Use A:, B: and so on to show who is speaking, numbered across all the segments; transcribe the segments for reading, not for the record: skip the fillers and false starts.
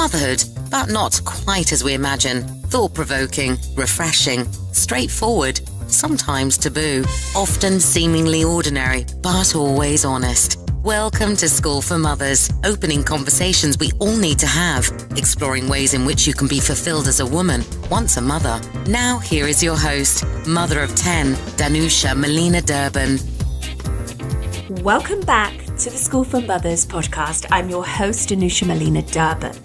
A: Motherhood, but not quite as we imagine. Thought-provoking, refreshing, straightforward, sometimes taboo, often seemingly ordinary, but always honest. Welcome to School for Mothers, opening conversations we all need to have, exploring ways in which you can be fulfilled as a woman, once a mother. Now here is your host, mother of 10, Danusia Melina Durban.
B: Welcome back to the School for Mothers podcast. I'm your host, Danusia Melina Durban.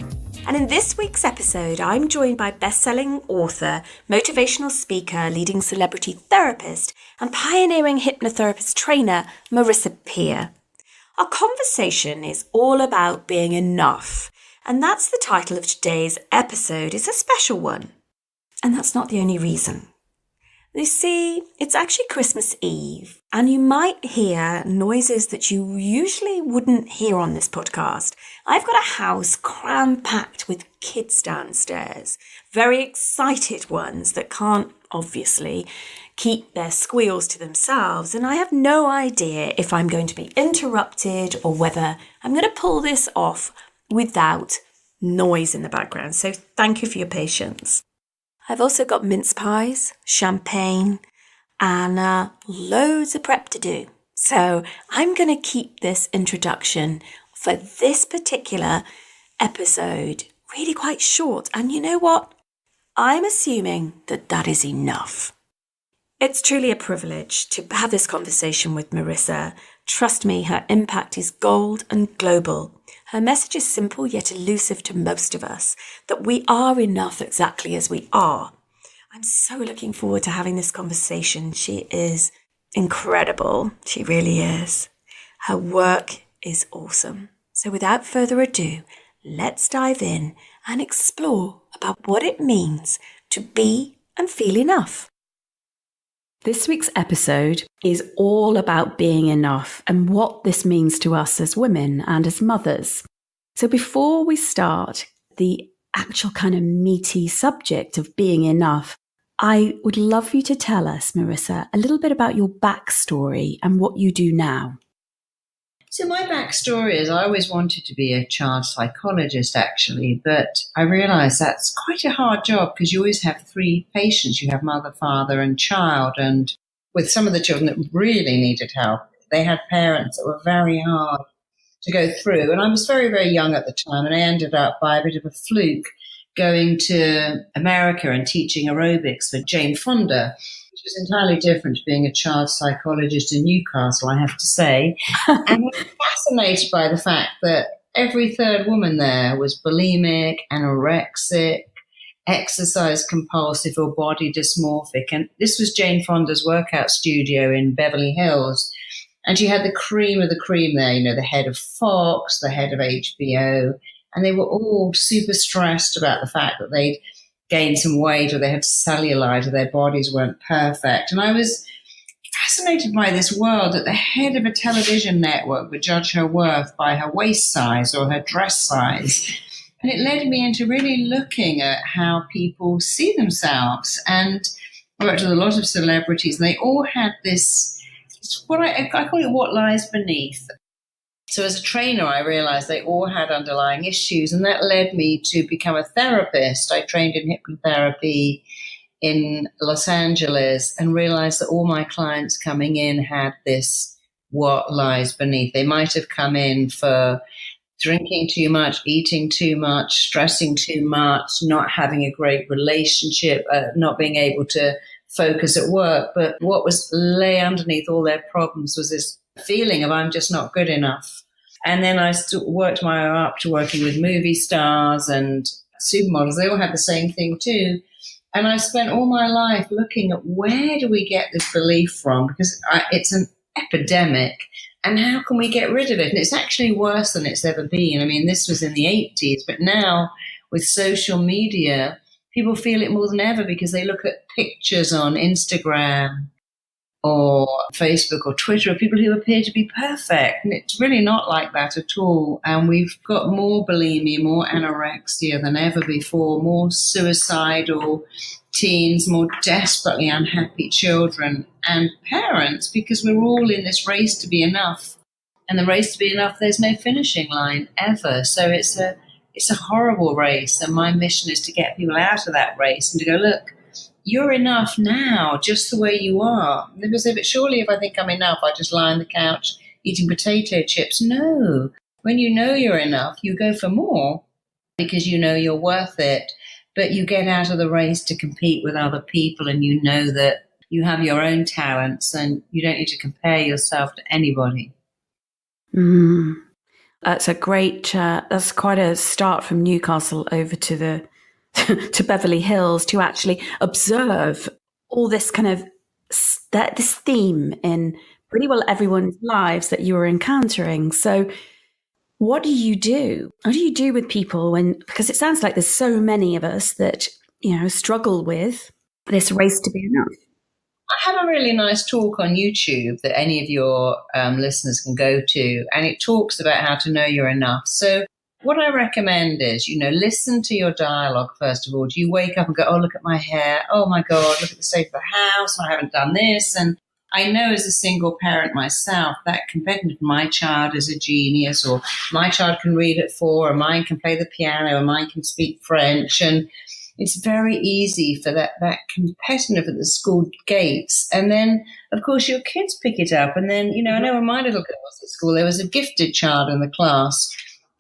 B: And in this week's episode, I'm joined by best-selling author, motivational speaker, leading celebrity therapist, and pioneering hypnotherapist trainer, Marisa Peer. Our conversation is all about being enough, and that's the title of today's episode. It's a special one, and that's not the only reason. You see, it's actually Christmas Eve, and you might hear noises that you usually wouldn't hear on this podcast. I've got a house cram-packed with kids downstairs, very excited ones that can't, obviously, keep their squeals to themselves, and I have no idea if I'm going to be interrupted or whether I'm going to pull this off without noise in the background. So thank you for your patience. I've also got mince pies, champagne, and loads of prep to do. So I'm going to keep this introduction for this particular episode really quite short. And you know what? I'm assuming that that is enough. It's truly a privilege to have this conversation with Marisa. Trust me, her impact is gold and global. Her message is simple yet elusive to most of us, that we are enough exactly as we are. I'm so looking forward to having this conversation. She is incredible. She really is. Her work is awesome. So without further ado, let's dive in and explore about what it means to be and feel enough. This week's episode is all about being enough and what this means to us as women and as mothers. So before we start the actual kind of meaty subject of being enough, I would love you to tell us, Marisa, a little bit about your backstory and what you do now.
C: So my backstory is I always wanted to be a child psychologist, actually, but I realised that's quite a hard job because you always have three patients. You have mother, father and child. And with some of the children that really needed help, they had parents that were very hard to go through. And I was very, very young at the time, and I ended up by a bit of a fluke going to America and teaching aerobics for Jane Fonda, which was entirely different to being a child psychologist in Newcastle, I have to say. And I was fascinated by the fact that every third woman there was bulimic, anorexic, exercise compulsive or body dysmorphic. And this was Jane Fonda's workout studio in Beverly Hills. And she had the cream of the cream there, you know, the head of Fox, the head of HBO. And they were all super stressed about the fact that they'd gained some weight or they had cellulite or their bodies weren't perfect. And I was fascinated by this world that the head of a television network would judge her worth by her waist size or her dress size. And it led me into really looking at how people see themselves. And I worked with a lot of celebrities, and they all had this, what I call it what lies beneath. So as a trainer, I realized they all had underlying issues, and that led me to become a therapist. I trained in hypnotherapy in Los Angeles and realized that all my clients coming in had this what lies beneath. They might have come in for drinking too much, eating too much, stressing too much, not having a great relationship, not being able to focus at work. But what was lay underneath all their problems was this feeling of I'm just not good enough. And then I worked my way up to working with movie stars and supermodels. They all had the same thing too. And I spent all my life looking at where do we get this belief from? Because it's an epidemic. And how can we get rid of it? And it's actually worse than it's ever been. I mean, this was in the 80s, but now with social media, people feel it more than ever because they look at pictures on Instagram or Facebook or Twitter of people who appear to be perfect. And it's really not like that at all. And we've got more bulimia, more anorexia than ever before, more suicidal teens, more desperately unhappy children and parents, because we're all in this race to be enough. And the race to be enough, there's no finishing line ever. So it's it's a horrible race. And my mission is to get people out of that race and to go, look, you're enough now, just the way you are. Because surely if I think I'm enough, I just lie on the couch eating potato chips. No. When you know you're enough, you go for more because you know you're worth it. But you get out of the race to compete with other people, and you know that you have your own talents and you don't need to compare yourself to anybody.
B: That's a great, that's quite a start from Newcastle over to to Beverly Hills to actually observe all this kind of, this theme in pretty well everyone's lives that you were encountering. So what do you do? What do you do with people because it sounds like there's so many of us that, struggle with this race to be enough.
C: I have a really nice talk on YouTube that any of your listeners can go to, and it talks about how to know you're enough. So what I recommend is, listen to your dialogue first of all. Do you wake up and go, oh, look at my hair. Oh, my God, look at the state of the house. I haven't done this. And I know as a single parent myself, that competitive, my child is a genius, or my child can read at 4, or mine can play the piano, or mine can speak French. And it's very easy for that competitive at the school gates. And then, of course, your kids pick it up. And then, I know when my little girl was at school, there was a gifted child in the class,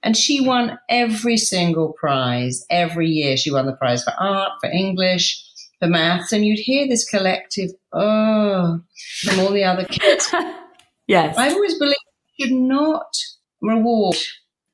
C: and she won every single prize. Every year she won the prize for art, for English, for maths. And you'd hear this collective, oh, from all the other kids.
B: Yes.
C: I've always believed you should not reward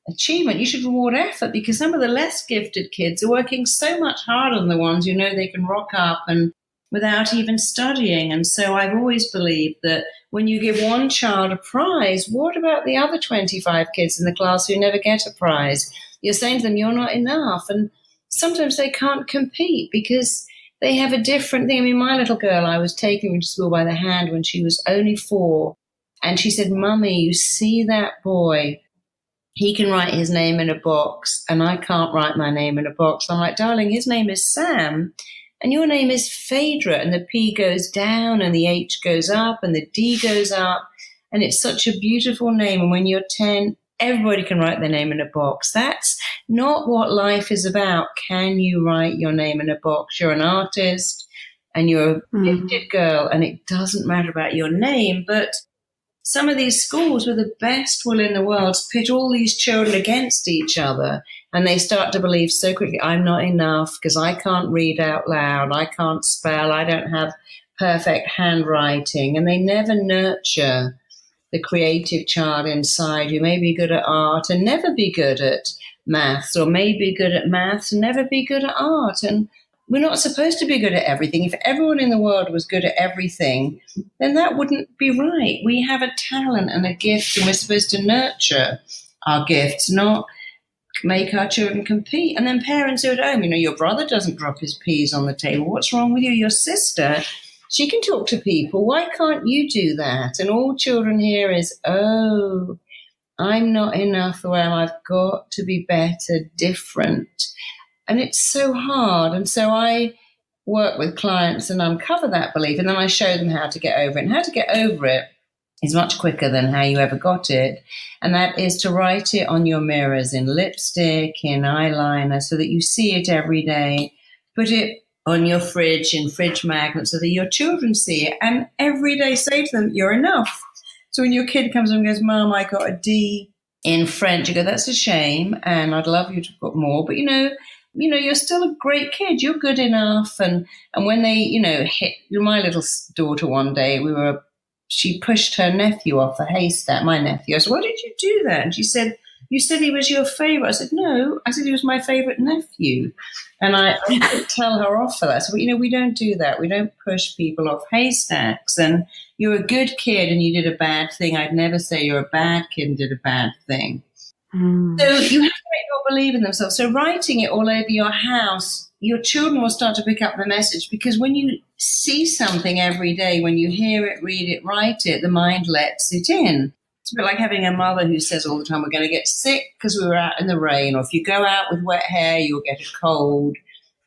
C: achievement. You should reward effort, because some of the less gifted kids are working so much harder than the ones who know they can rock up and without even studying. And so I've always believed that when you give one child a prize, what about the other 25 kids in the class who never get a prize? You're saying to them, you're not enough. And sometimes they can't compete because they have a different thing. I mean, my little girl, I was taking her to school by the hand when she was only 4. And she said, Mummy, you see that boy? He can write his name in a box, and I can't write my name in a box. I'm like, darling, his name is Sam, and your name is Phaedra, and the P goes down, and the H goes up, and the D goes up, and it's such a beautiful name. And when you're 10, everybody can write their name in a box. That's not what life is about. Can you write your name in a box? You're an artist, and you're a gifted girl, and it doesn't matter about your name, but some of these schools with the best will in the world pit all these children against each other, and they start to believe so quickly, I'm not enough because I can't read out loud, I can't spell, I don't have perfect handwriting, and they never nurture the creative child inside who may be good at art and never be good at maths, or may be good at maths and never be good at art. And we're not supposed to be good at everything. If everyone in the world was good at everything, then that wouldn't be right. We have a talent and a gift, and we're supposed to nurture our gifts, not make our children compete. And then parents who are at home, your brother doesn't drop his peas on the table. What's wrong with you? Your sister, she can talk to people. Why can't you do that? And all children hear is, oh, I'm not enough. Well, I've got to be better, different. And it's so hard. And so I work with clients and uncover that belief, and then I show them how to get over it. And how to get over it is much quicker than how you ever got it. And that is to write it on your mirrors in lipstick, in eyeliner, so that you see it every day. Put it on your fridge in fridge magnets so that your children see it. And every day say to them, you're enough. So when your kid comes and goes, Mom, I got a D in French, you go, that's a shame, and I'd love you to put more. But, you're still a great kid. You're good enough. And when they, hit my little daughter one day, she pushed her nephew off a haystack, my nephew. I said, why did you do that? And she said, you said he was your favorite. I said, no, I said he was my favorite nephew. And I didn't tell her off for that. So, we don't do that. We don't push people off haystacks. And you're a good kid and you did a bad thing. I'd never say you're a bad kid and did a bad thing. So you have to make people believe in themselves. So writing it all over your house, your children will start to pick up the message, because when you see something every day, when you hear it, read it, write it, the mind lets it in. It's a bit like having a mother who says all the time, we're going to get sick because we were out in the rain, or if you go out with wet hair, you'll get a cold.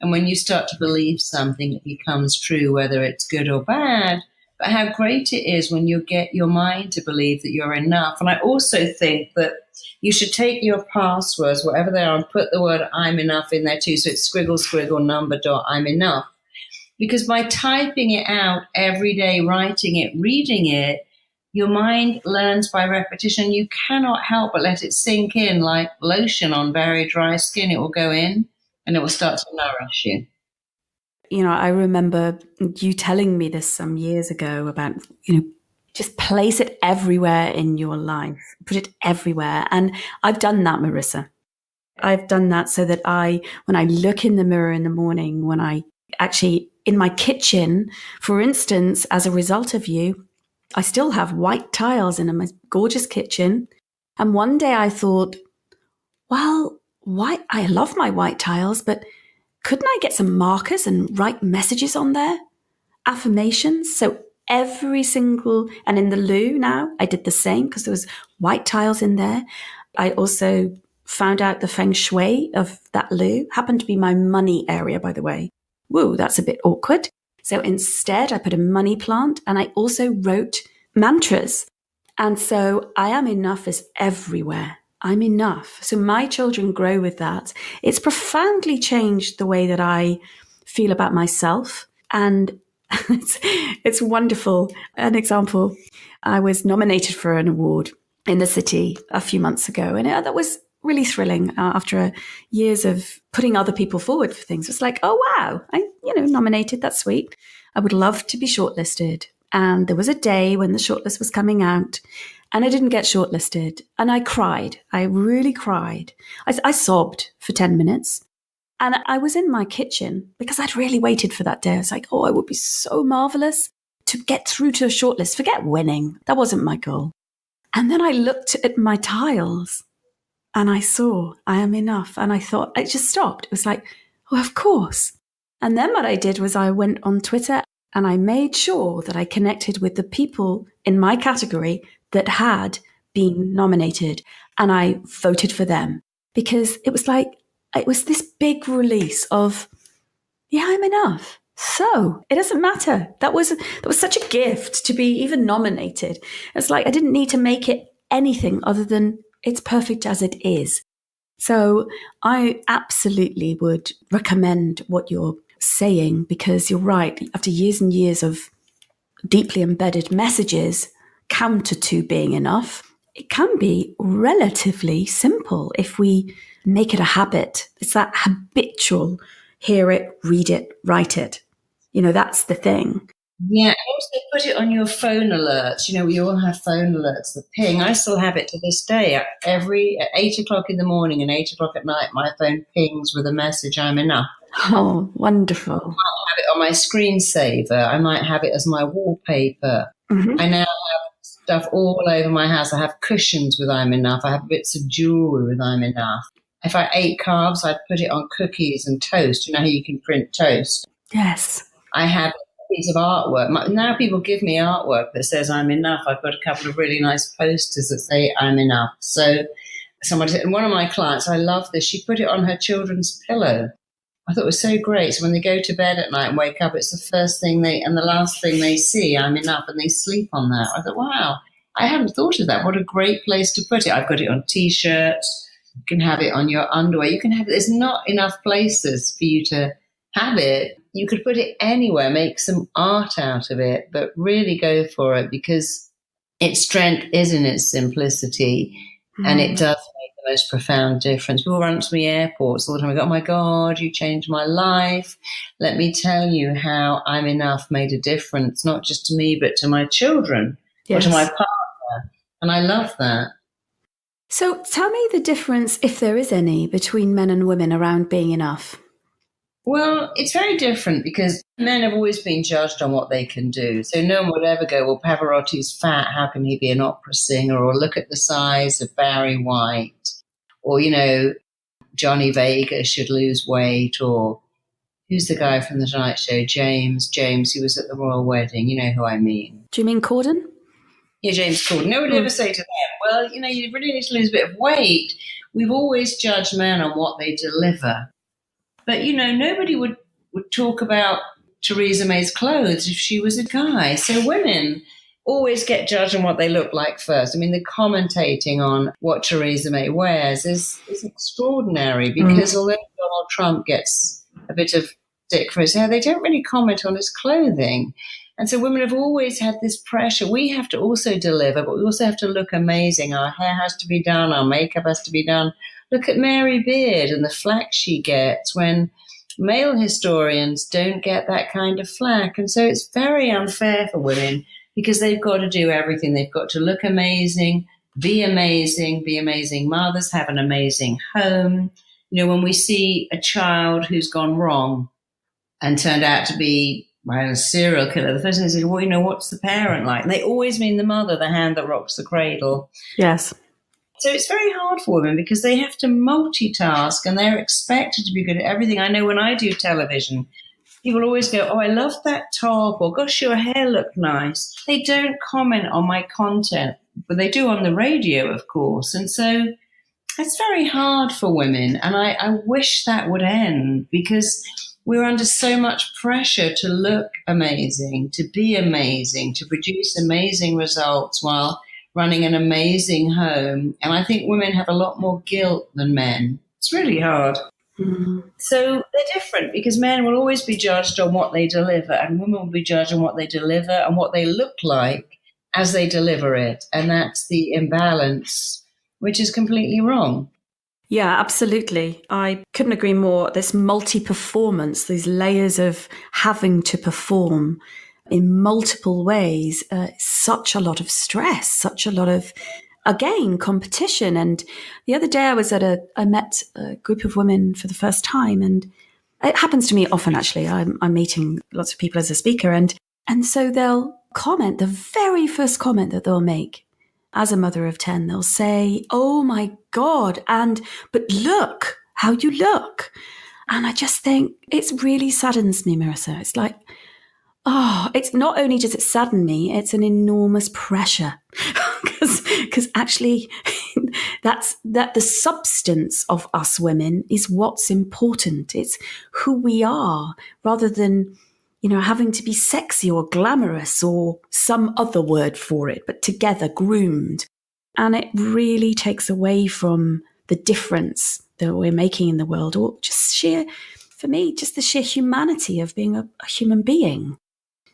C: And when you start to believe something, it becomes true, whether it's good or bad. But how great it is when you get your mind to believe that you're enough. And I also think that You should take your passwords, whatever they are, and put the word I'm enough in there too. So it's squiggle, squiggle, number, dot, I'm enough. Because by typing it out every day, writing it, reading it, your mind learns by repetition. You cannot help but let it sink in like lotion on very dry skin. It will go in and it will start to nourish you.
B: You know, I remember you telling me this some years ago about, just place it everywhere in your life, put it everywhere. And I've done that, Marisa. I've done that so that when I look in the mirror in the morning, when I actually in my kitchen, for instance, as a result of you, I still have white tiles in my gorgeous kitchen. And one day I thought, well, I love my white tiles, but couldn't I get some markers and write messages on there? Affirmations. So every single, and in the loo now, I did the same because there was white tiles in there. I also found out the feng shui of that loo. Happened to be my money area, by the way. Whoa, that's a bit awkward. So instead, I put a money plant and I also wrote mantras. And so I am enough is everywhere. I'm enough. So my children grow with that. It's profoundly changed the way that I feel about myself. And it's wonderful. An example, I was nominated for an award in the city a few months ago. And that was really thrilling after years of putting other people forward for things. It's like, oh, wow, nominated. That's sweet. I would love to be shortlisted. And there was a day when the shortlist was coming out and I didn't get shortlisted. And I cried. I really cried. I sobbed for 10 minutes. And I was in my kitchen because I'd really waited for that day. I was like, oh, it would be so marvelous to get through to a shortlist. Forget winning. That wasn't my goal. And then I looked at my tiles and I saw I am enough. And I thought, it just stopped. It was like, oh, of course. And then what I did was I went on Twitter and I made sure that I connected with the people in my category that had been nominated. And I voted for them because it was this big release of, yeah, I'm enough. So it doesn't matter. That was such a gift to be even nominated. It's like I didn't need to make it anything other than it's perfect as it is. So I absolutely would recommend what you're saying because you're right. After years and years of deeply embedded messages counter to being enough, it can be relatively simple if we make it a habit. It's that habitual, hear it, read it, write it. That's the thing.
C: Yeah, also put it on your phone alerts. We all have phone alerts that ping. I still have it to this day. At 8 o'clock in the morning and 8 o'clock at night, my phone pings with a message, I'm enough.
B: Oh, wonderful.
C: I might have it on my screensaver. I might have it as my wallpaper. Mm-hmm. I now have stuff all over my house. I have cushions with I'm enough. I have bits of jewelry with I'm enough. If I ate carbs, I'd put it on cookies and toast. You know how you can print toast?
B: Yes.
C: I have a piece of artwork. Now people give me artwork that says I'm enough. I've got a couple of really nice posters that say I'm enough. So somebody said, and one of my clients, I love this, she put it on her children's pillow. I thought it was so great. So when they go to bed at night and wake up, it's the first thing and the last thing they see, I'm enough, and they sleep on that. I thought, wow, I hadn't thought of that. What a great place to put it. I've got it on T-shirts. You can have it on your underwear. You can have it. There's not enough places for you to have it. You could put it anywhere, make some art out of it, but really go for it because its strength is in its simplicity, and it does make the most profound difference. People run to me airports all the time. I go, oh my God, you changed my life. Let me tell you how I'm enough made a difference, not just to me, but to my children or to my partner. And I love that.
B: So tell me the difference, if there is any, between men and women around being enough.
C: Well, it's very different because men have always been judged on what they can do. So no one would ever go, well, Pavarotti's fat, how can he be an opera singer? Or look at the size of Barry White. Or, Johnny Vegas should lose weight. Or who's the guy from the Tonight Show? James, who was at the royal wedding. You know who I mean.
B: Do you mean Corden?
C: Yeah, James Corden. No one would ever say to them, well, you really need to lose a bit of weight. We've always judged men on what they deliver. But, nobody would talk about Theresa May's clothes if she was a guy. So women always get judged on what they look like first. I mean, the commentating on what Theresa May wears is extraordinary, because although Donald Trump gets a bit of stick for his hair, they don't really comment on his clothing. And so women have always had this pressure. We have to also deliver, but we also have to look amazing. Our hair has to be done. Our makeup has to be done. Look at Mary Beard and the flack she gets when male historians don't get that kind of flack. And so it's very unfair for women, because they've got to do everything. They've got to look amazing, be amazing mothers, have an amazing home. You know, when we see a child who's gone wrong and turned out to be a serial killer, the first thing they say, well, you know, what's the parent like? And they always mean the mother, the hand that rocks the cradle.
B: Yes.
C: So it's very hard for women, because they have to multitask and they're expected to be good at everything. I know when I do television, people always go, oh, I love that top, or gosh, your hair looked nice. They don't comment on my content, but they do on the radio, of course. And so it's very hard for women. And I wish that would end, because we're under so much pressure to look amazing, to be amazing, to produce amazing results while running an amazing home. And I think women have a lot more guilt than men. It's really hard. So they're different, because men will always be judged on what they deliver, and women will be judged on what they deliver and what they look like as they deliver it. And that's the imbalance, which is completely wrong.
B: Yeah, absolutely. I couldn't agree more. This multi-performance, these layers of having to perform in multiple ways, such a lot of stress, such a lot of, again, competition. And the other day I met a group of women for the first time, and it happens to me often, actually. I'm meeting lots of people as a speaker, and so they'll comment, the very first comment that they'll make as a mother of 10, they'll say, oh my God, but look how you look. And I just think it really saddens me, Marisa. It's like, it's not only does it sadden me, it's an enormous pressure, because actually that the substance of us women is what's important. It's who we are, rather than, you know, having to be sexy or glamorous or some other word for it, but together, groomed. And it really takes away from the difference that we're making in the world, or just for me, just the sheer humanity of being a human being.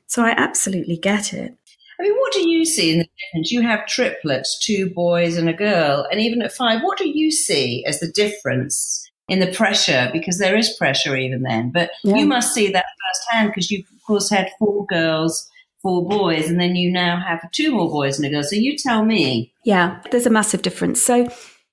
B: So I absolutely get it.
C: I mean, what do you see in the difference? You have triplets, 2 boys and a girl, and even at 5, what do you see as the difference in the pressure? Because there is pressure even then, but you must see that firsthand, because you, of course, had 4 girls, 4 boys, and then you now have 2 more boys and a girl. So you tell me.
B: Yeah, there's a massive difference. So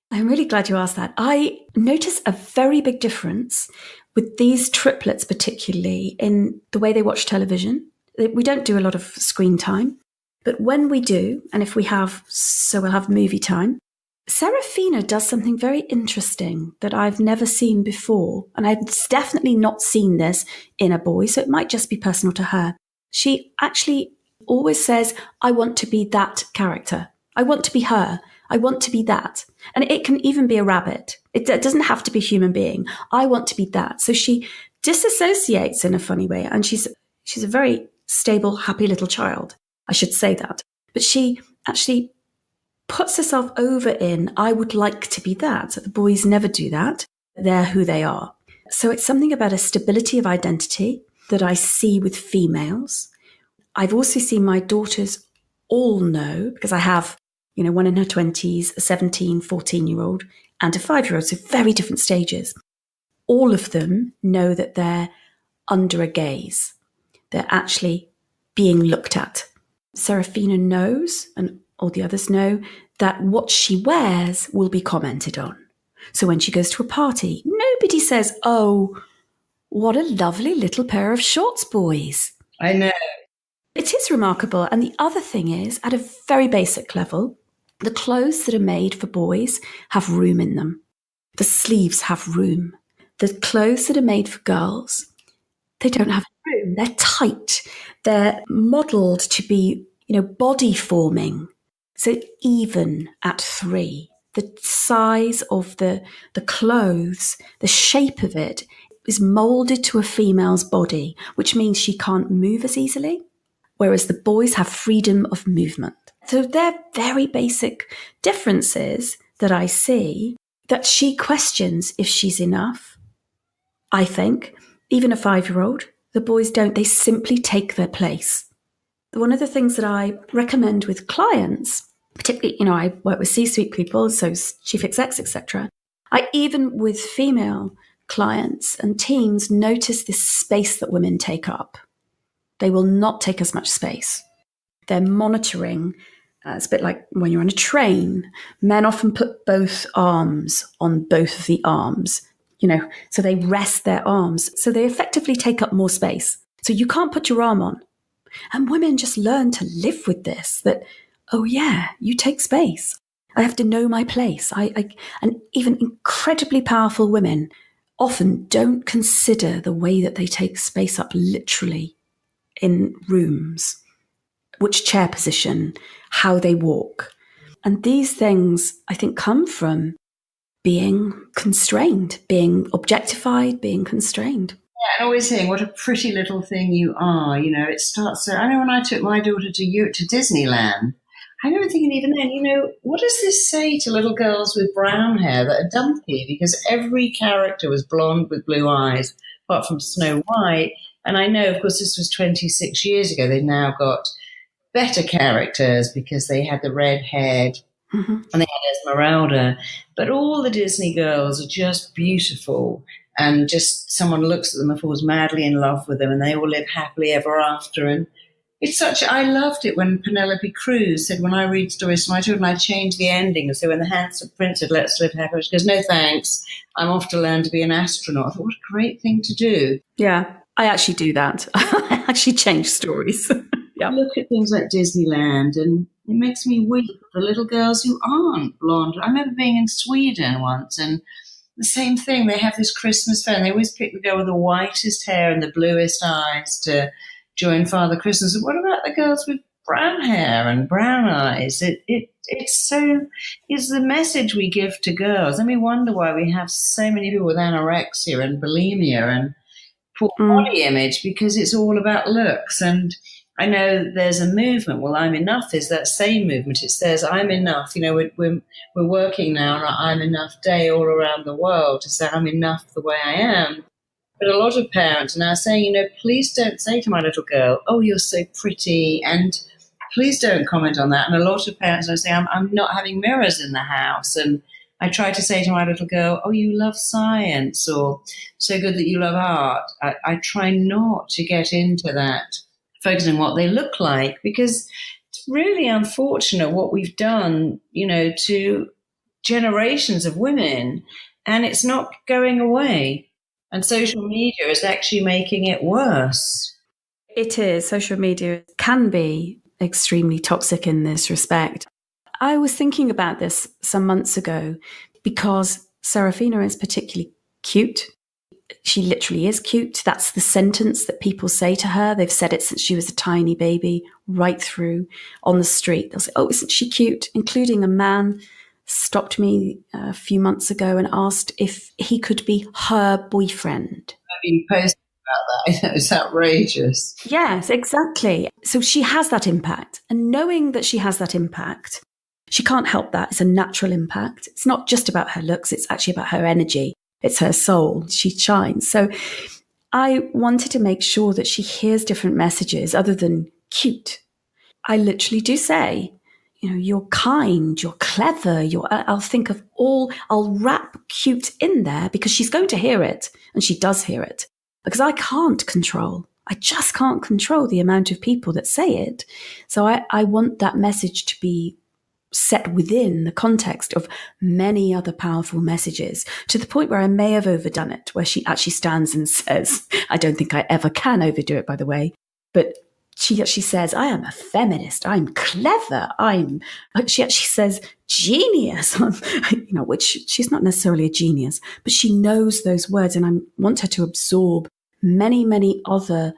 B: I'm really glad you asked that. I notice a very big difference with these triplets, particularly in the way they watch television. We don't do a lot of screen time, but when we do, and if we have, so we'll have movie time, Serafina does something very interesting that I've never seen before. And I've definitely not seen this in a boy, so it might just be personal to her. She actually always says, I want to be that character. I want to be her. I want to be that. And it can even be a rabbit. It doesn't have to be a human being. I want to be that. So she disassociates in a funny way. And she's a very stable, happy little child. I should say that. But she actually puts herself over in, I would like to be that. The boys never do that. They're who they are. So it's something about a stability of identity that I see with females. I've also seen my daughters all know, because I have, you know, one in her 20s, a 17, 14-year-old, and a 5-year-old, so very different stages. All of them know that they're under a gaze. They're actually being looked at. Serafina knows, and all the others know, that what she wears will be commented on. So when she goes to a party, nobody says, oh, what a lovely little pair of shorts, boys.
C: I know.
B: It is remarkable. And the other thing is, at a very basic level, the clothes that are made for boys have room in them. The sleeves have room. The clothes that are made for girls, they don't have room. They're tight. They're modelled to be, you know, body forming. So even at 3, the size of the clothes, the shape of it is moulded to a female's body, which means she can't move as easily. whereas the boys have freedom of movement. So they're very basic differences that I see, that she questions if she's enough. I think, even a 5-year-old, the boys don't. They simply take their place. One of the things that I recommend with clients, particularly, I work with C-suite people, so chief execs, etc. I even with female clients and teams notice this space that women take up. They will not take as much space. They're monitoring. It's a bit like when you're on a train. Men often put both arms on both of the arms, so they rest their arms. So they effectively take up more space. So you can't put your arm on. And women just learn to live with this, that, oh yeah, you take space. I have to know my place. And even incredibly powerful women often don't consider the way that they take space up literally in rooms, which chair position, how they walk. And these things, I think, come from being constrained, being objectified, being constrained.
C: Yeah, and always saying, what a pretty little thing you are. It starts there. I know when I took my daughter to Disneyland, I remember thinking even then, what does this say to little girls with brown hair that are dumpy? Because every character was blonde with blue eyes, apart from Snow White. And I know, of course, this was 26 years ago. They've now got better characters because they had the red head and they had Esmeralda. But all the Disney girls are just beautiful. And just someone looks at them and falls madly in love with them, and they all live happily ever after. And I loved it when Penelope Cruz said, when I read stories to my children, I change the ending. So when the handsome prince said, let's live happily, she goes, no thanks, I'm off to learn to be an astronaut. I thought, what a great thing to do.
B: Yeah, I actually do that. I actually change stories.
C: I look at things like Disneyland and it makes me weep for little girls who aren't blonde. I remember being in Sweden once, and the same thing, they have this Christmas fair and they always pick the girl with the whitest hair and the bluest eyes to join Father Christmas. What about the girls with brown hair and brown eyes? It's the message we give to girls. And we wonder why we have so many people with anorexia and bulimia and poor body image, because it's all about looks. And I know there's a movement. Well, I'm Enough is that same movement. It says I'm enough. We're working now on an I'm Enough day all around the world to say I'm enough the way I am. But a lot of parents are now saying, please don't say to my little girl, oh, you're so pretty, and please don't comment on that. And a lot of parents are saying, I'm not having mirrors in the house. And I try to say to my little girl, oh, you love science, or so good that you love art. I try not to get into that, focusing on what they look like, because it's really unfortunate what we've done, to generations of women, and it's not going away. And social media is actually making it worse.
B: It is. Social media can be extremely toxic in this respect. I was thinking about this some months ago because Serafina is particularly cute. She literally is cute. That's the sentence that people say to her. They've said it since she was a tiny baby, right through on the street. They'll say, oh, isn't she cute? Including a man stopped me a few months ago and asked if he could be her boyfriend.
C: You posted about that. It's outrageous.
B: Yes, exactly. So she has that impact. And knowing that she has that impact, she can't help that. It's a natural impact. It's not just about her looks. It's actually about her energy. It's her soul. She shines. So I wanted to make sure that she hears different messages other than cute. I literally do say, you're kind, you're clever, I'll think of I'll wrap cute in there because she's going to hear it, and she does hear it, because I just can't control the amount of people that say it. So I want that message to be set within the context of many other powerful messages, to the point where I may have overdone it, where she actually stands and says, I don't think I ever can overdo it, by the way, but she actually says, I am a feminist, I'm clever, she actually says genius, which she's not necessarily a genius, but she knows those words, and I want her to absorb many, many other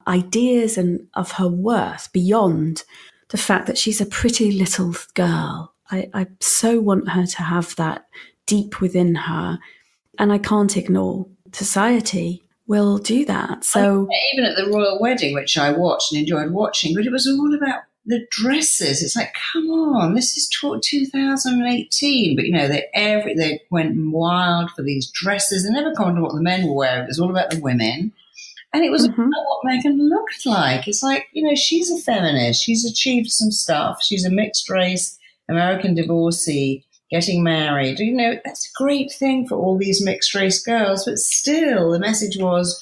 B: ideas and of her worth beyond the fact that she's a pretty little girl. I so want her to have that deep within her, and I can't ignore society will do that. So
C: even at the royal wedding, which I watched and enjoyed watching, but it was all about the dresses. It's like, come on, this is 2018. But, they went wild for these dresses. They never commented what the men were wearing. It was all about the women. And it was about what Meghan looked like. It's like, she's a feminist. She's achieved some stuff. She's a mixed race American divorcee getting married. That's a great thing for all these mixed race girls. But still, the message was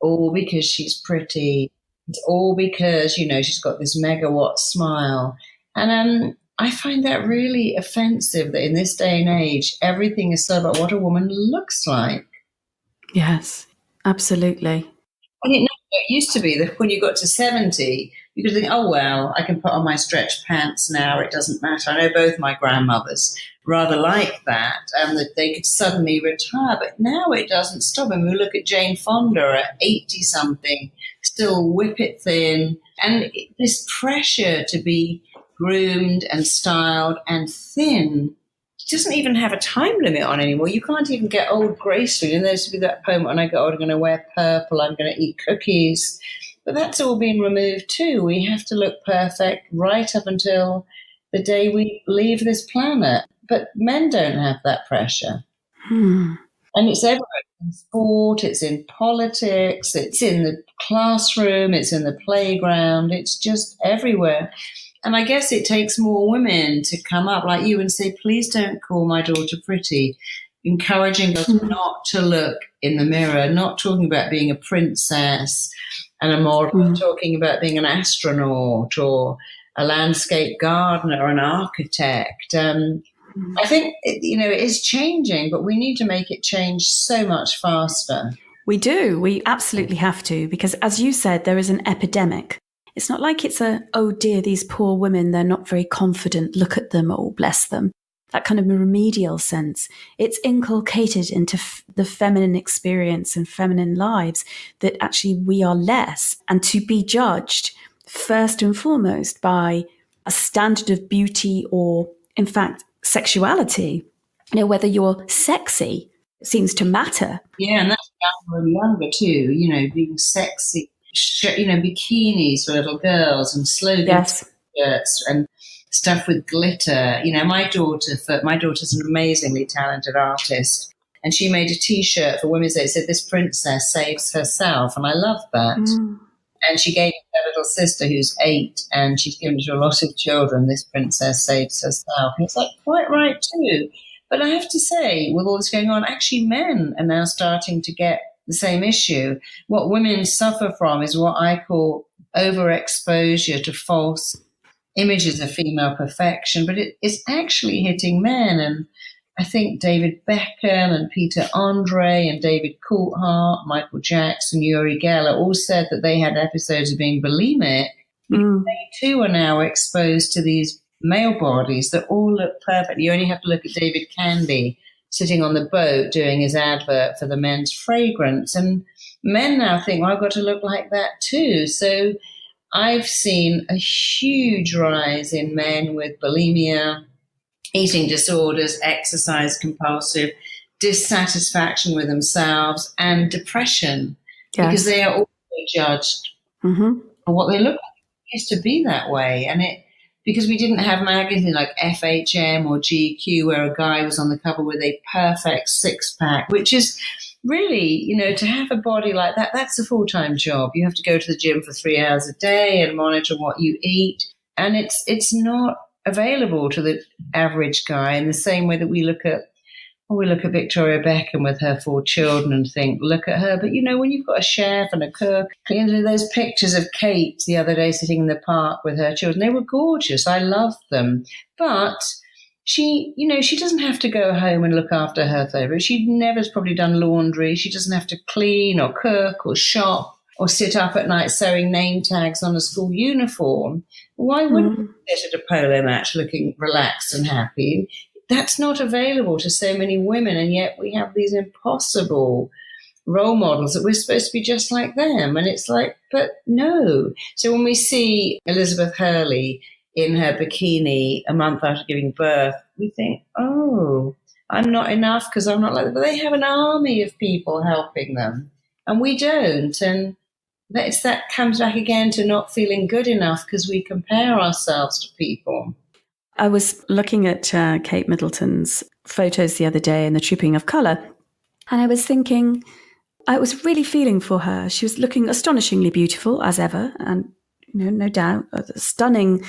C: all because she's pretty. It's all because, she's got this megawatt smile. And I find that really offensive that in this day and age, everything is so about what a woman looks like.
B: Yes, absolutely.
C: And it used to be that when you got to 70, you could think, oh, well, I can put on my stretched pants now. It doesn't matter. I know both my grandmothers rather like that, and that they could suddenly retire. But now it doesn't stop. And we look at Jane Fonda at 80-something, still whip it thin. And this pressure to be groomed and styled and thin doesn't even have a time limit on anymore. You can't even get old gracefully. And there used to be that poem, when I get old, I'm going to wear purple, I'm going to eat cookies. But that's all been removed too. We have to look perfect right up until the day we leave this planet. But men don't have that pressure. And it's everywhere. In sport, it's in politics, it's in the classroom, it's in the playground, it's just everywhere. And I guess it takes more women to come up like you and say, please don't call my daughter pretty, encouraging us not to look in the mirror, not talking about being a princess and a model, talking about being an astronaut or a landscape gardener or an architect. I think, it is changing, but we need to make it change so much faster.
B: We do. We absolutely have to, because as you said, there is an epidemic. It's not like it's oh dear, these poor women, they're not very confident, look at them, oh bless them. That kind of remedial sense. It's inculcated into the feminine experience and feminine lives that actually we are less, and to be judged first and foremost by a standard of beauty or, in fact, sexuality. Whether you're sexy seems to matter.
C: Yeah, and that's younger and younger too, being sexy. Bikinis for little girls and slogan shirts and stuff with glitter. My daughter's an amazingly talented artist, and she made a T-shirt for Women's Day. It said, "This princess saves herself," and I love that. And she gave it to her little sister who's 8, and she's given it to a lot of children. This princess saves herself. And it's like quite right too. But I have to say, with all this going on, actually men are now starting to get the same issue. What women suffer from is what I call overexposure to false images of female perfection, but it's actually hitting men. And I think David Beckham and Peter Andre and David Coulthard, Michael Jackson, Uri Geller all said that they had episodes of being bulimic. They too are now exposed to these male bodies that all look perfect. You only have to look at David Candy sitting on the boat doing his advert for the men's fragrance. And men now think, well, I've got to look like that too. So I've seen a huge rise in men with bulimia, eating disorders, exercise compulsive, dissatisfaction with themselves, and depression, because they are also judged for what they look like. It used to be that way. And because we didn't have magazines like FHM or GQ where a guy was on the cover with a perfect six-pack, which is really, to have a body like that, that's a full-time job. You have to go to the gym for 3 hours a day and monitor what you eat. And it's not available to the average guy in the same way that we look at Victoria Beckham with her 4 children and think, look at her. But, when you've got a chef and a cook, those pictures of Kate the other day sitting in the park with her children, they were gorgeous. I loved them. But she doesn't have to go home and look after her favorite. She never's probably done laundry. She doesn't have to clean or cook or shop or sit up at night sewing name tags on a school uniform. Why wouldn't you sit at a polo match looking relaxed and happy? That's not available to so many women, and yet we have these impossible role models that we're supposed to be just like them. And it's like, but no. So when we see Elizabeth Hurley in her bikini a month after giving birth, we think, oh, I'm not enough because I'm not like that. But they have an army of people helping them. And we don't. And that comes back again to not feeling good enough because we compare ourselves to people.
B: I was looking at Kate Middleton's photos the other day in the Trooping of Colour, and I was thinking, I was really feeling for her. She was looking astonishingly beautiful as ever, and no doubt, a stunning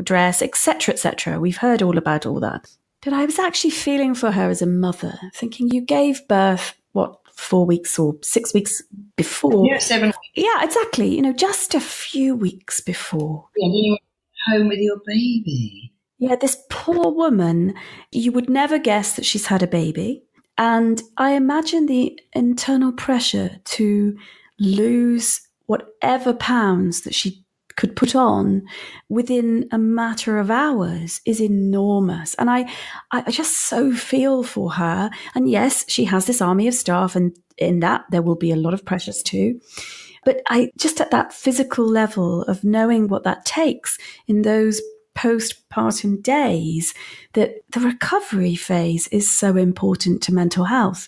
B: dress, etc., etc. We've heard all about all that. But I was actually feeling for her as a mother, thinking you gave birth, 4 weeks or 6 weeks before?
C: Yeah, 7 weeks.
B: Yeah, exactly. Just a few weeks before.
C: Yeah, you were home with your baby.
B: Yeah, this poor woman, you would never guess that she's had a baby. And I imagine the internal pressure to lose whatever pounds that she could put on within a matter of hours is enormous. And I just so feel for her. And yes, she has this army of staff, and in that there will be a lot of pressures too. But I just at that physical level of knowing what that takes in those postpartum days, that the recovery phase is so important to mental health.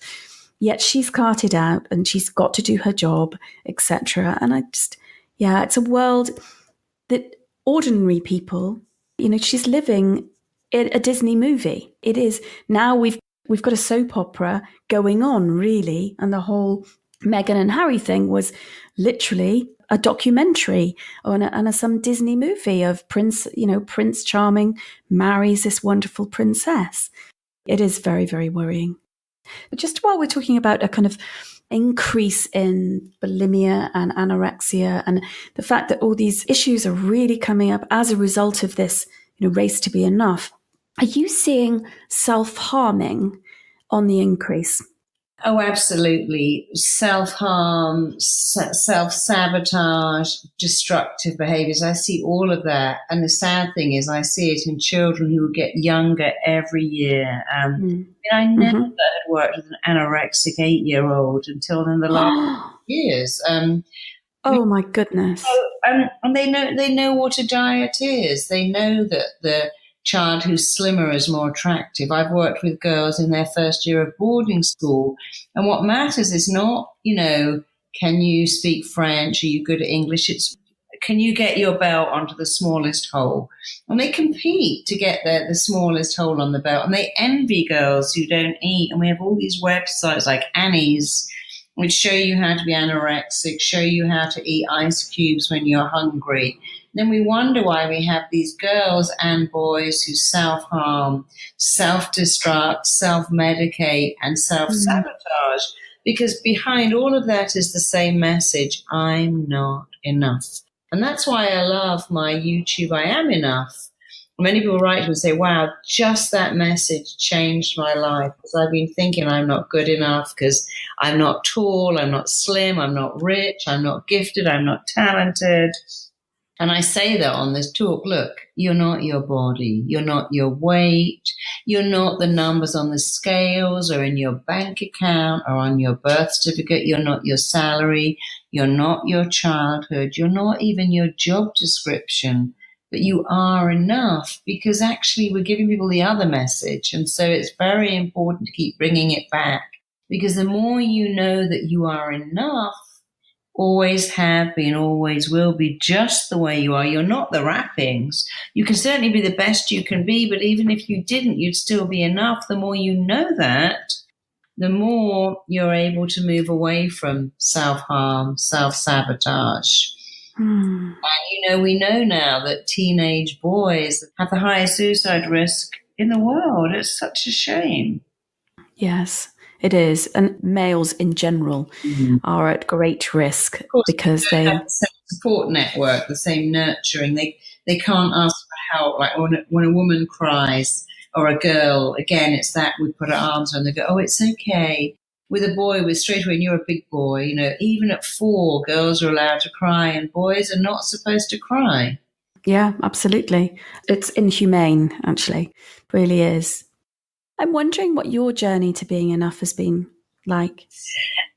B: Yet she's carted out and she's got to do her job, etc. And it's a world that ordinary people, she's living in a Disney movie. It is now we've got a soap opera going on, really, and the whole Meghan and Harry thing was literally a documentary on some Disney movie of Prince Charming marries this wonderful princess. It is very, very worrying. But just while we're talking about a kind of increase in bulimia and anorexia and the fact that all these issues are really coming up as a result of this, race to be enough, are you seeing self-harming on the increase?
C: Oh, absolutely. Self-harm, self-sabotage, destructive behaviors. I see all of that. And the sad thing is I see it in children who get younger every year. I never had worked with an anorexic 8-year-old until in the last years.
B: Oh, my goodness.
C: And they know what a diet is. They know that the child who's slimmer is more attractive. I've worked with girls in their first year of boarding school, and what matters is not, can you speak French? Are you good at English? It's, can you get your belt onto the smallest hole? And they compete to get the smallest hole on the belt, and they envy girls who don't eat. And we have all these websites like Annie's, which show you how to be anorexic, show you how to eat ice cubes when you're hungry. Then we wonder why we have these girls and boys who self-harm, self-destruct, self-medicate, and self-sabotage. Because behind all of that is the same message, I'm not enough. And that's why I love my YouTube, I Am Enough. Many people write and say, wow, just that message changed my life. Because I've been thinking I'm not good enough because I'm not tall, I'm not slim, I'm not rich, I'm not gifted, I'm not talented. And I say that on this talk, look, you're not your body, you're not your weight, you're not the numbers on the scales or in your bank account or on your birth certificate, you're not your salary, you're not your childhood, you're not even your job description, but you are enough, because actually we're giving people the other message. And so it's very important to keep bringing it back, because the more you know that you are enough, always have been, always will be, just the way you are. You're not the wrappings. You can certainly be the best you can be, but even if you didn't, you'd still be enough. The more you know that, the more you're able to move away from self-harm, self-sabotage. And, we know now that teenage boys have the highest suicide risk in the world. It's such a shame.
B: Yes. It is. And males in general are at great risk because they
C: have the same support network, the same nurturing. They can't ask for help. Like when a woman cries or a girl, again, it's that we put our arms around, they go, oh, it's okay. With a boy, we're straight away, and you're a big boy. Even at 4, girls are allowed to cry and boys are not supposed to cry.
B: Yeah, absolutely. It's inhumane, actually. It really is. I'm wondering what your journey to being enough has been like.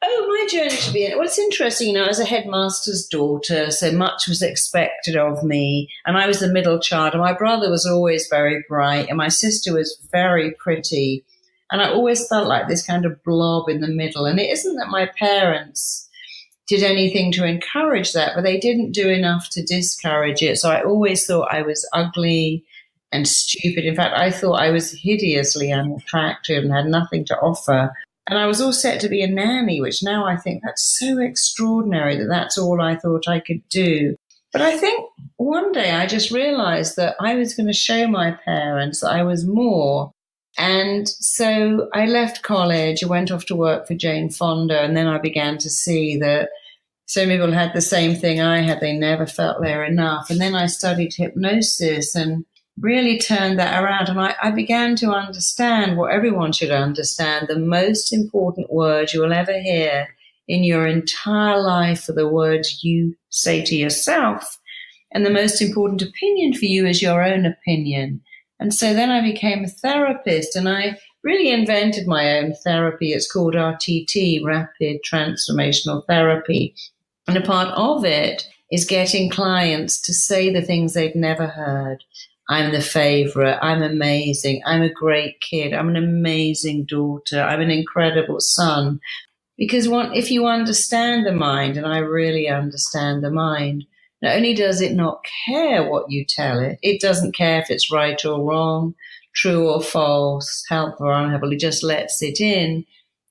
C: Oh, my journey to being, well, it's interesting, as a headmaster's daughter, so much was expected of me, and I was the middle child, and my brother was always very bright, and my sister was very pretty, And I always felt like this kind of blob in the middle. And it isn't that my parents did anything to encourage that, but they didn't do enough to discourage it. So I always thought I was ugly and stupid. In fact, I thought I was hideously unattractive and had nothing to offer. And I was all set to be a nanny, which now I think that's so extraordinary that that's all I thought I could do. But I think one day I just realized that I was going to show my parents that I was more. And so I left college, I went off to work for Jane Fonda, and then I began to see that so many people had the same thing I had. They never felt they were enough. And then I studied hypnosis and really turned that around. And I began to understand what everyone should understand. The most important words you will ever hear in your entire life are the words you say to yourself. And the most important opinion for you is your own opinion. And so then I became a therapist, and I really invented my own therapy. It's called RTT, Rapid Transformational Therapy. And a part of it is getting clients to say the things they've never heard. I'm the favorite. I'm amazing. I'm a great kid. I'm an amazing daughter. I'm an incredible son. Because if you understand the mind, and I really understand the mind, not only does it not care what you tell it, it doesn't care if it's right or wrong, true or false, helpful or unhelpful, it just lets it in.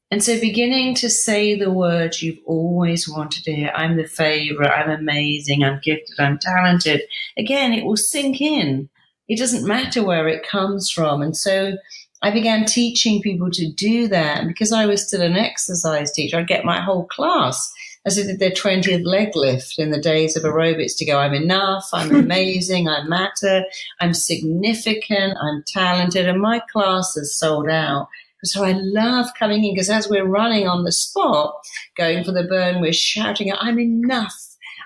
C: And so beginning to say the words you've always wanted to hear, I'm the favorite, I'm amazing, I'm gifted, I'm talented, again, it will sink in. It doesn't matter where it comes from. And so I began teaching people to do that. And because I was still an exercise teacher, I'd get my whole class, as they did their 20th leg lift in the days of aerobics, to go, I'm enough, I'm amazing, I matter, I'm significant, I'm talented. And my class is sold out. So I love coming in, because as we're running on the spot, going for the burn, we're shouting, I'm enough,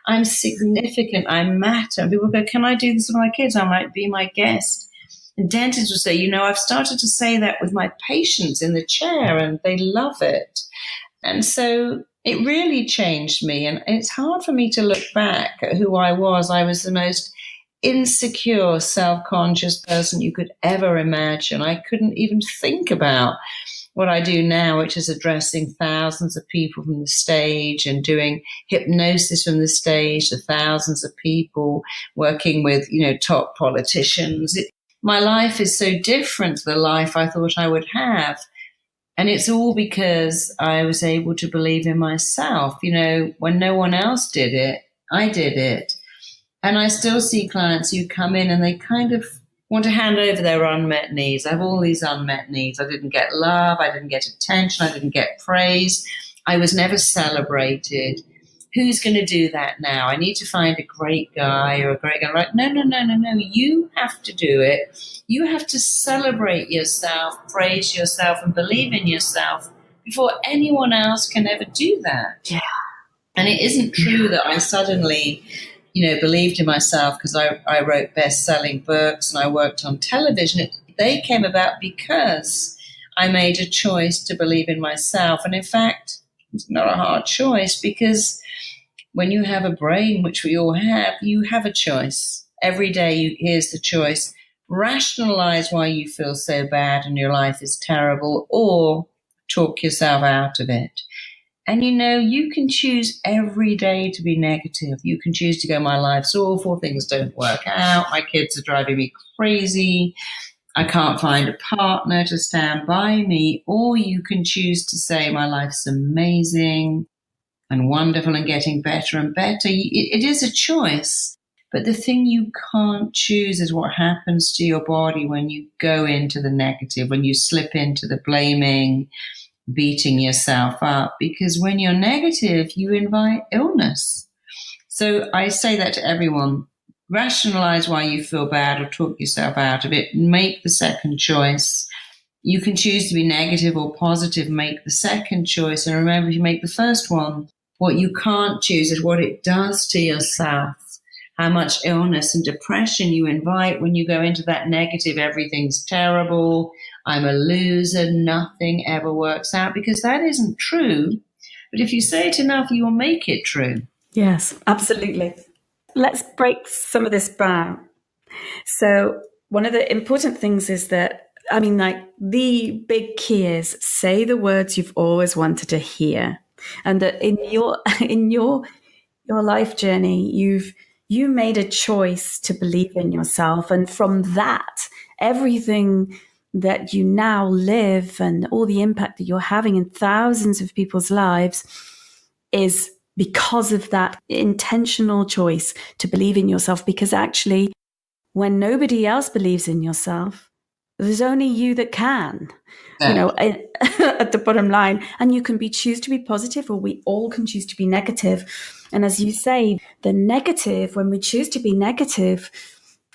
C: I'm significant, I matter. And people go, can I do this with my kids? I might be my guest. And dentists will say, I've started to say that with my patients in the chair, and they love it. And so it really changed me. And it's hard for me to look back at who I was. I was the most insecure, self-conscious person you could ever imagine. I couldn't even think about what I do now, which is addressing thousands of people from the stage and doing hypnosis from the stage to thousands of people, working with, top politicians. My life is so different to the life I thought I would have. And it's all because I was able to believe in myself. When no one else did it, I did it. And I still see clients who come in and they kind of want to hand over their unmet needs. I have all these unmet needs. I didn't get love. I didn't get attention. I didn't get praise. I was never celebrated. Who's going to do that now? I need to find a great guy or a great girl. Right? No. You have to do it. You have to celebrate yourself, praise yourself, and believe in yourself before anyone else can ever do that.
B: Yeah.
C: And it isn't true that I suddenly, believed in myself because I wrote best-selling books and I worked on television. They came about because I made a choice to believe in myself. And in fact, it's not a hard choice, because when you have a brain, which we all have, you have a choice. Every day, here's the choice. Rationalize why you feel so bad and your life is terrible, or talk yourself out of it. And you can choose every day to be negative. You can choose to go, my life's awful, things don't work out, my kids are driving me crazy, I can't find a partner to stand by me. Or you can choose to say, my life's amazing and wonderful and getting better and better. It is a choice. But the thing you can't choose is what happens to your body when you go into the negative, when you slip into the blaming, beating yourself up. Because when you're negative, you invite illness. So I say that to everyone. Rationalize why you feel bad or talk yourself out of it. Make the second choice. You can choose to be negative or positive. Make the second choice. And remember, if you make the first one, what you can't choose is what it does to yourself. How much illness and depression you invite when you go into that negative, everything's terrible, I'm a loser, nothing ever works out, because that isn't true. But if you say it enough, you will make it true.
B: Yes, absolutely. Let's break some of this down. So one of the important things is that I mean, like, the big key is say the words you've always wanted to hear. And that in your in your life journey, you made a choice to believe in yourself. And from that, everything that you now live and all the impact that you're having in thousands of people's lives is because of that intentional choice to believe in yourself. Because actually, when nobody else believes in yourself, there's only you that can, at the bottom line. And you can choose to be positive, or we all can choose to be negative. And as you say, the negative, when we choose to be negative,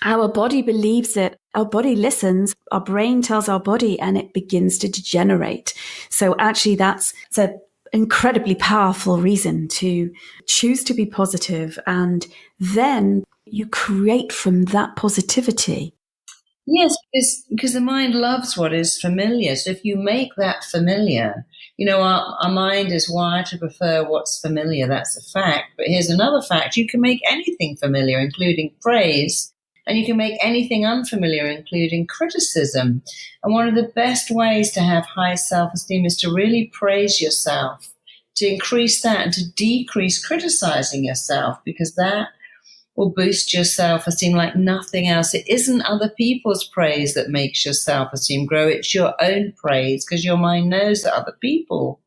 B: our body believes it. Our body listens. Our brain tells our body, and it begins to degenerate. So actually, it's an incredibly powerful reason to choose to be positive, and then you create from that positivity.
C: Yes, because the mind loves what is familiar. So if you make that familiar, our mind is wired to prefer what's familiar. That's a fact. But here's another fact. You can make anything familiar, including praise, and you can make anything unfamiliar, including criticism. And one of the best ways to have high self-esteem is to really praise yourself, to increase that and to decrease criticizing yourself, because that will boost your self-esteem like nothing else. It isn't other people's praise that makes your self-esteem grow. It's your own praise, because your mind knows that other people,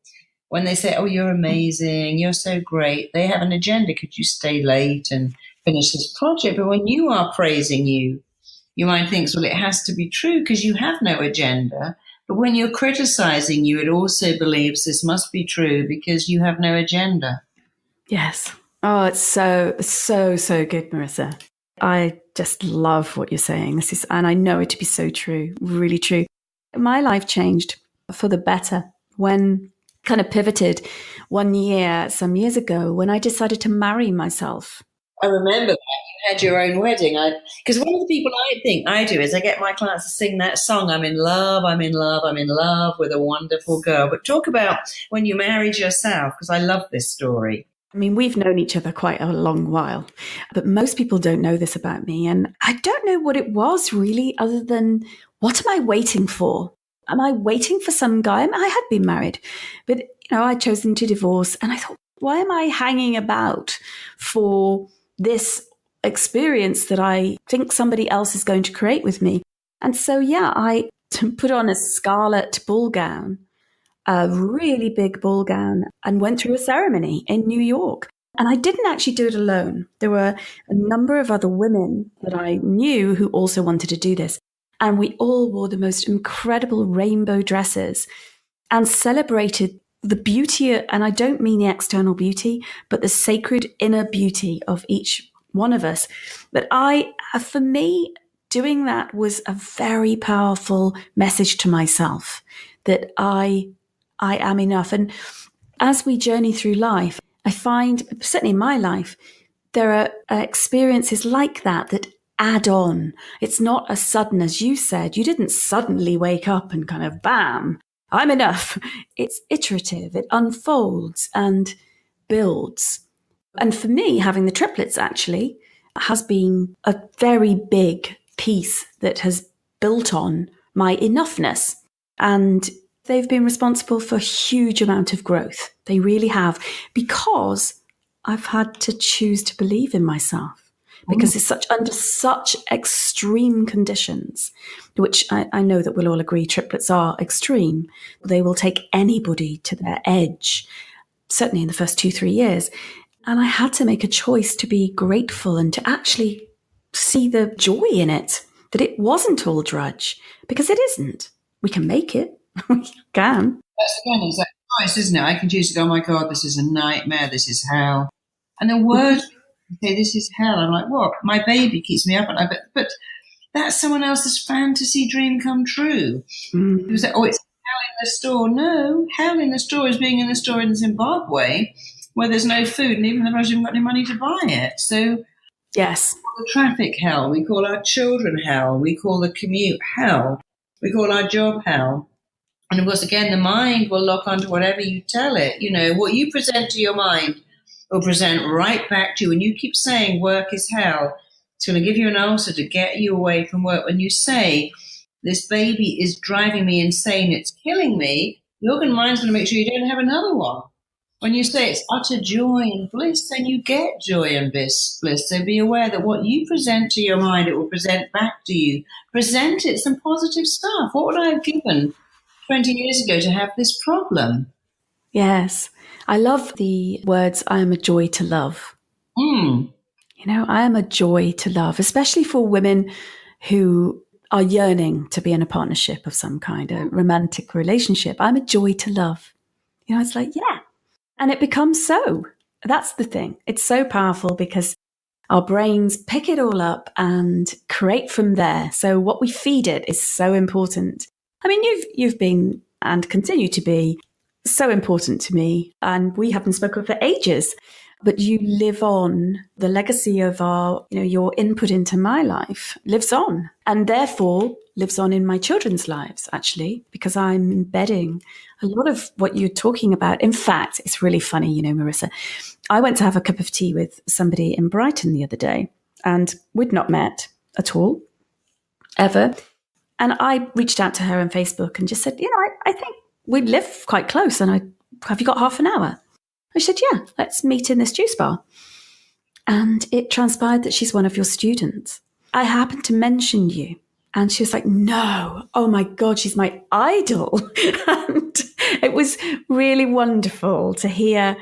C: when they say, oh, you're amazing, you're so great, they have an agenda. Could you stay late and finish this project? But when you are praising you, your mind thinks, well, it has to be true because you have no agenda. But when you're criticizing you, it also believes this must be true because you have no agenda.
B: Yes. Oh, it's so good, Marisa. I just love what you're saying. And I know it to be so true, really true. My life changed for the better when kind of pivoted one year, some years ago, when I decided to marry myself.
C: I remember that you had your own wedding. Because one of the people I think I do is I get my clients to sing that song, I'm in love, I'm in love, I'm in love with a wonderful girl. But talk about when you married yourself, because I love this story.
B: I mean, we've known each other quite a long while, but most people don't know this about me. And I don't know what it was really, other than what am I waiting for? Am I waiting for some guy? I had been married, but I'd chosen to divorce. And I thought, why am I hanging about for this experience that I think somebody else is going to create with me? And so, I put on a scarlet ball gown, a really big ball gown, and went through a ceremony in New York. And I didn't actually do it alone. There were a number of other women that I knew who also wanted to do this. And we all wore the most incredible rainbow dresses and celebrated the beauty, and I don't mean the external beauty, but the sacred inner beauty of each one of us. But for me, doing that was a very powerful message to myself that I am enough. And as we journey through life, I find, certainly in my life, there are experiences like that add on. It's not as sudden as you said. You didn't suddenly wake up and kind of, bam, I'm enough. It's iterative. It unfolds and builds. And for me, having the triplets actually has been a very big piece that has built on my enoughness. And they've been responsible for a huge amount of growth. They really have, because I've had to choose to believe in myself. Because it's under such extreme conditions, which I know that we'll all agree triplets are extreme. They will take anybody to their edge, certainly in the first 2-3 years. And I had to make a choice to be grateful and to actually see the joy in it, that it wasn't all drudge, because it isn't. We can make it. We can.
C: That's again exact choice, isn't it? I can choose to go, oh my God, this is a nightmare, this is hell. And the word say, this is hell. I'm like, what? My baby keeps me up at night. But that's someone else's fantasy dream come true. People say, oh, it's hell in the store. No, hell in the store is being in the store in Zimbabwe where there's no food and even the person hasn't got any money to buy it. So
B: yes,
C: we call the traffic hell. We call our children hell. We call the commute hell. We call our job hell. And of course, again, the mind will lock onto whatever you tell it. What you present to your mind will present right back to you. When you keep saying work is hell, it's going to give you an ulcer to get you away from work. When you say this baby is driving me insane, it's killing me, your mind's going to make sure you don't have another one. When you say it's utter joy and bliss, then you get joy and bliss. So be aware that what you present to your mind, it will present back to you. Present it some positive stuff. What would I have given 20 years ago to have this problem?
B: Yes. I love the words, I am a joy to love.
C: Mm.
B: You know, I am a joy to love, especially for women who are yearning to be in a partnership of some kind, a romantic relationship. I'm a joy to love. You know, it's like, yeah. And it becomes so. That's the thing. It's so powerful because our brains pick it all up and create from there. So what we feed it is so important. I mean, you've been and continue to be so important to me, and we haven't spoken for ages, but you live on. The legacy of your input into my life lives on, and therefore lives on in my children's lives, actually, because I'm embedding a lot of what you're talking about. In fact, it's really funny, Marisa, I went to have a cup of tea with somebody in Brighton the other day, and we'd not met at all, ever. And I reached out to her on Facebook and just said, I think we live quite close, and have you got half an hour? I said, yeah, let's meet in this juice bar. And it transpired that she's one of your students. I happened to mention you. And she was like, no, oh my God, she's my idol. And it was really wonderful to hear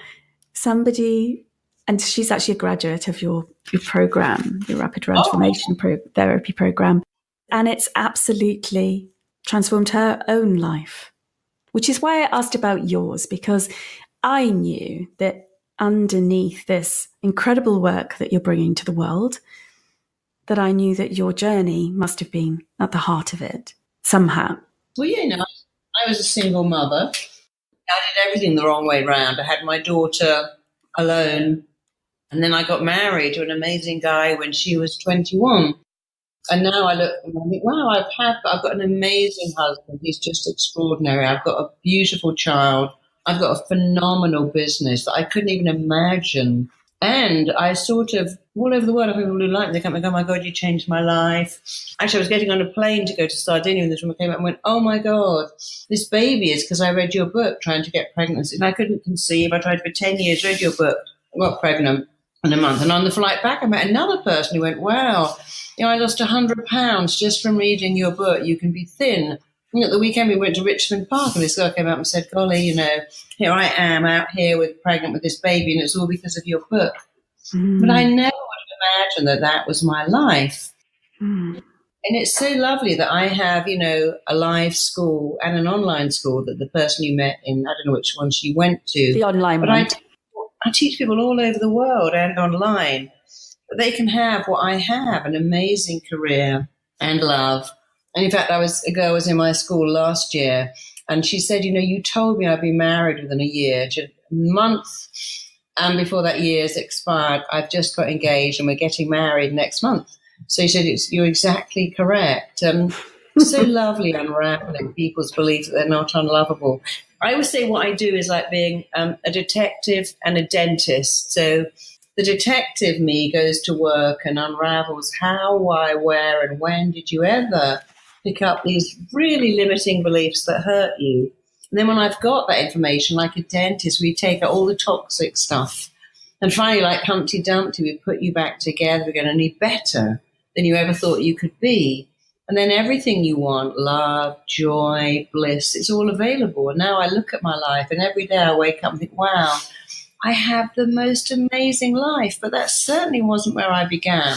B: somebody, and she's actually a graduate of your program, your Rapid Transformation Therapy program. And it's absolutely transformed her own life, which is why I asked about yours, because I knew that underneath this incredible work that you're bringing to the world, that I knew that your journey must have been at the heart of it somehow.
C: Well, I was a single mother. I did everything the wrong way round. I had my daughter alone, and then I got married to an amazing guy when she was 21. And now I look and I think, wow, I've got an amazing husband. He's just extraordinary. I've got a beautiful child. I've got a phenomenal business that I couldn't even imagine. And I sort of, all over the world, I have people who like me. They come and go, oh my God, you changed my life. Actually, I was getting on a plane to go to Sardinia, and this woman came up and went, oh my God, this baby is because I read your book trying to get pregnancy. And I couldn't conceive. I tried for 10 years, read your book, I got pregnant in a month. And on the flight back, I met another person who went, wow, I lost 100 pounds just from reading your book. You can be thin. At the weekend, we went to Richmond Park, and this girl came up and said, golly, here I am out here pregnant with this baby, and it's all because of your book. Mm. But I never would have imagined that was my life. Mm. And it's so lovely that I have, a live school and an online school that the person you met in, I don't know which one she went to.
B: The online
C: but
B: one.
C: I teach people all over the world and online that they can have what I have, an amazing career and love. And in fact, a girl was in my school last year, and she said, you told me I'd be married within a year. A month and before that year's expired, I've just got engaged and we're getting married next month. So she said, you're exactly correct. So lovely unraveling people's belief that they're not unlovable. I always say what I do is like being a detective and a dentist. So the detective me goes to work and unravels how, why, where, and when did you ever pick up these really limiting beliefs that hurt you. And then when I've got that information, like a dentist, we take out all the toxic stuff. And finally, like Humpty Dumpty, we put you back together. We're going to be better than you ever thought you could be. And then everything you want, love, joy, bliss, it's all available. And now I look at my life, and every day I wake up and think, wow, I have the most amazing life. But that certainly wasn't where I began.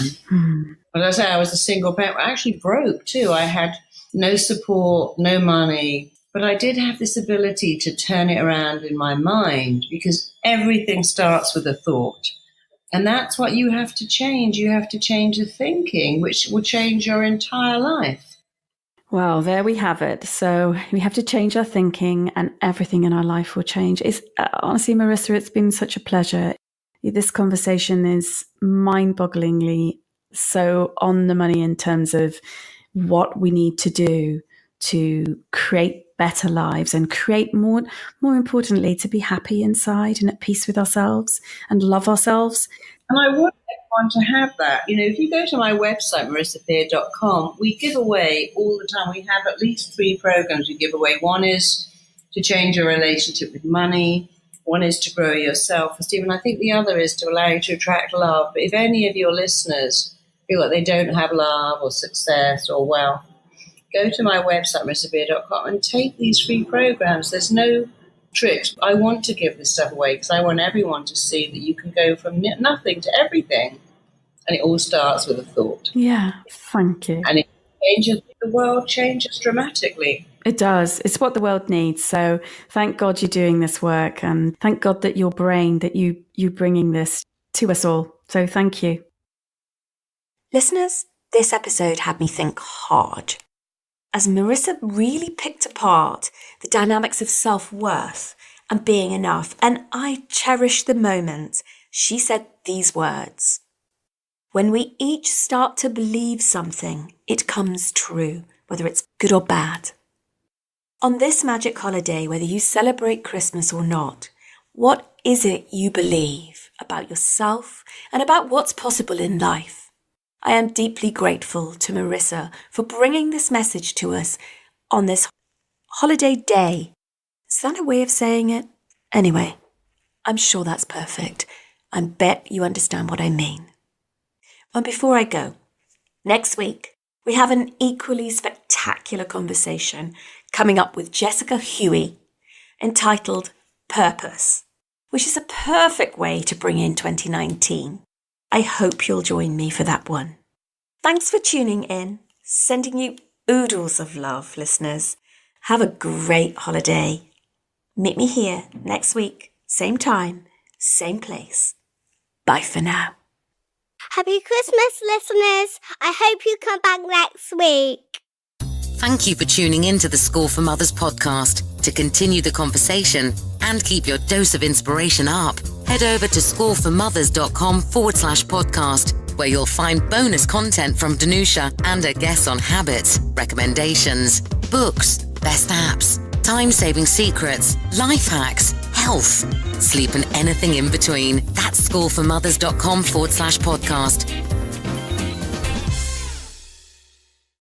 C: But as I say, I was a single parent. I actually broke too. I had no support, no money. But I did have this ability to turn it around in my mind, because everything starts with a thought. And that's what you have to change. You have to change the thinking, which will change your entire life.
B: Well, there we have it. So we have to change our thinking, and everything in our life will change. Honestly, Marisa, it's been such a pleasure. This conversation is mind-bogglingly so on the money in terms of what we need to do to create better lives and create more importantly, to be happy inside and at peace with ourselves and love ourselves.
C: And I would want to have that. If you go to my website, marisapeer.com, we give away all the time. We have at least 3 programs we give away. One is to change your relationship with money. One is to grow your self-esteem. And I think the other is to allow you to attract love. But if any of your listeners feel like they don't have love or success or wealth, go to my website, marisapeer.com, and take these free programs. There's no tricks. I want to give this stuff away because I want everyone to see that you can go from nothing to everything. And it all starts with a thought.
B: Yeah, thank you.
C: And it changes, the world changes dramatically.
B: It does. It's what the world needs. So thank God you're doing this work, and thank God that your brain, that you bringing this to us all. So thank you. Listeners, this episode had me think hard, as Marisa really picked apart the dynamics of self-worth and being enough. And I cherish the moment she said these words. When we each start to believe something, it comes true, whether it's good or bad. On this magic holiday, whether you celebrate Christmas or not, what is it you believe about yourself and about what's possible in life? I am deeply grateful to Marisa for bringing this message to us on this holiday day. Is that a way of saying it? Anyway, I'm sure that's perfect. I bet you understand what I mean. And before I go, next week, we have an equally spectacular conversation coming up with Jessica Huey, entitled Purpose, which is a perfect way to bring in 2019. I hope you'll join me for that one. Thanks for tuning in, sending you oodles of love, listeners. Have a great holiday. Meet me here next week, same time, same place. Bye for now.
D: Happy Christmas, listeners. I hope you come back next week.
A: Thank you for tuning in to the School for Mothers podcast. To continue the conversation and keep your dose of inspiration up, head over to schoolformothers.com/podcast, where you'll find bonus content from Danusia and a guest on habits, recommendations, books, best apps, time-saving secrets, life hacks, health, sleep and anything in between. That's schoolformothers.com/podcast.